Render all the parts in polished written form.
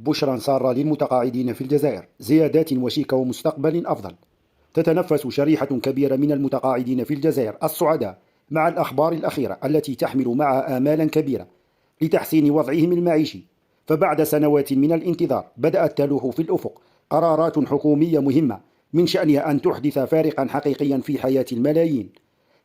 بشرى سارة للمتقاعدين في الجزائر، زيادات وشيكة ومستقبل أفضل. تتنفس شريحة كبيرة من المتقاعدين في الجزائر السعداء مع الأخبار الأخيرة التي تحمل معها آمالا كبيرة لتحسين وضعهم المعيشي. فبعد سنوات من الانتظار بدأت تلوح في الأفق قرارات حكومية مهمة من شأنها أن تحدث فارقا حقيقيا في حياة الملايين.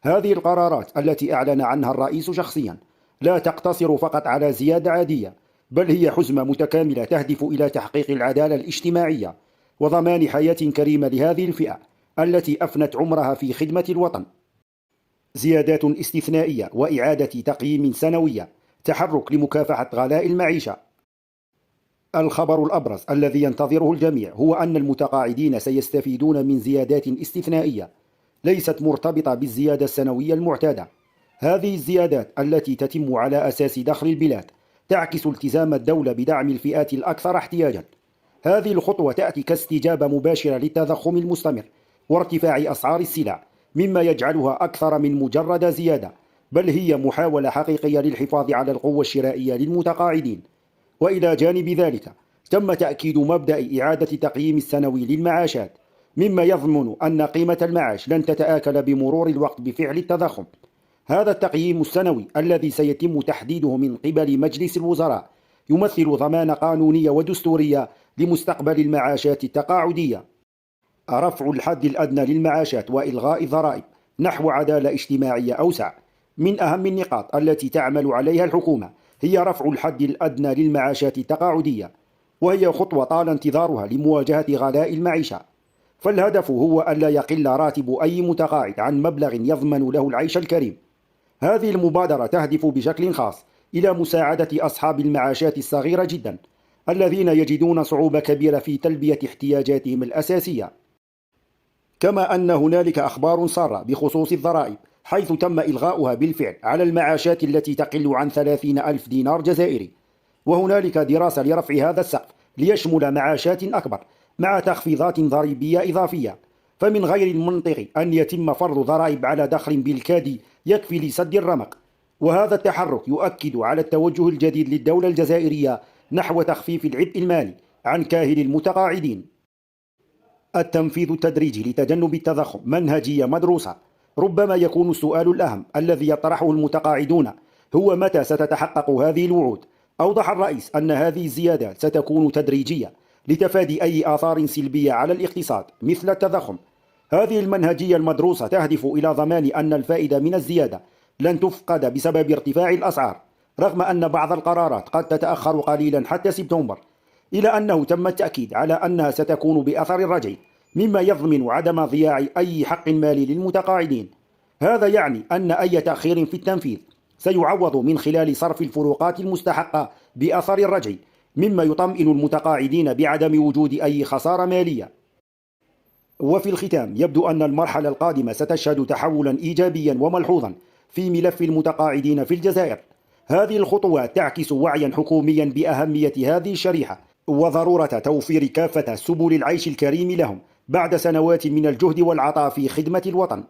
هذه القرارات التي أعلن عنها الرئيس شخصيا لا تقتصر فقط على زيادة عادية، بل هي حزمة متكاملة تهدف إلى تحقيق العدالة الاجتماعية وضمان حياة كريمة لهذه الفئة التي أفنت عمرها في خدمة الوطن. زيادات استثنائية وإعادة تقييم سنوية، تحرك لمكافحة غلاء المعيشة. الخبر الأبرز الذي ينتظره الجميع هو أن المتقاعدين سيستفيدون من زيادات استثنائية ليست مرتبطة بالزيادة السنوية المعتادة. هذه الزيادات التي تتم على أساس دخل البلاد تعكس التزام الدولة بدعم الفئات الأكثر احتياجا. هذه الخطوة تأتي كاستجابة مباشرة للتضخم المستمر وارتفاع أسعار السلع، مما يجعلها أكثر من مجرد زيادة، بل هي محاولة حقيقية للحفاظ على القوة الشرائية للمتقاعدين. وإلى جانب ذلك تم تأكيد مبدأ إعادة تقييم السنوي للمعاشات، مما يضمن أن قيمة المعاش لن تتآكل بمرور الوقت بفعل التضخم. هذا التقييم السنوي الذي سيتم تحديده من قبل مجلس الوزراء يمثل ضمانة قانونية ودستورية لمستقبل المعاشات التقاعدية. رفع الحد الأدنى للمعاشات وإلغاء الضرائب نحو عدالة اجتماعية أوسع. من أهم النقاط التي تعمل عليها الحكومة هي رفع الحد الأدنى للمعاشات التقاعدية، وهي خطوة طال انتظارها لمواجهة غلاء المعيشة. فالهدف هو ألا يقل راتب أي متقاعد عن مبلغ يضمن له العيش الكريم. هذه المبادرة تهدف بشكل خاص إلى مساعدة أصحاب المعاشات الصغيرة جدا الذين يجدون صعوبة كبيرة في تلبية احتياجاتهم الأساسية. كما أن هنالك أخبار سارة بخصوص الضرائب، حيث تم إلغاؤها بالفعل على المعاشات التي تقل عن 30,000 دينار جزائري. وهنالك دراسة لرفع هذا السقف ليشمل معاشات أكبر مع تخفيضات ضريبية إضافية. فمن غير المنطقي أن يتم فرض ضرائب على دخل بالكاد يكفي لسد الرمق. وهذا التحرك يؤكد على التوجه الجديد للدولة الجزائرية نحو تخفيف العبء المالي عن كاهل المتقاعدين. التنفيذ التدريجي لتجنب التضخم منهجية مدروسة. ربما يكون السؤال الأهم الذي يطرحه المتقاعدون هو متى ستتحقق هذه الوعود. أوضح الرئيس أن هذه الزيادات ستكون تدريجية لتفادي أي آثار سلبية على الاقتصاد مثل التضخم. هذه المنهجية المدروسة تهدف إلى ضمان أن الفائدة من الزيادة لن تفقد بسبب ارتفاع الأسعار، رغم أن بعض القرارات قد تتأخر قليلا حتى سبتمبر، إلى أنه تم التأكيد على أنها ستكون بأثر الرجعي، مما يضمن عدم ضياع أي حق مالي للمتقاعدين. هذا يعني أن أي تأخير في التنفيذ سيعوض من خلال صرف الفروقات المستحقة بأثر الرجعي، مما يطمئن المتقاعدين بعدم وجود أي خسارة مالية. وفي الختام يبدو أن المرحلة القادمة ستشهد تحولا إيجابيا وملحوظا في ملف المتقاعدين في الجزائر. هذه الخطوات تعكس وعيا حكوميا بأهمية هذه الشريحة وضرورة توفير كافة سبل العيش الكريم لهم بعد سنوات من الجهد والعطاء في خدمة الوطن.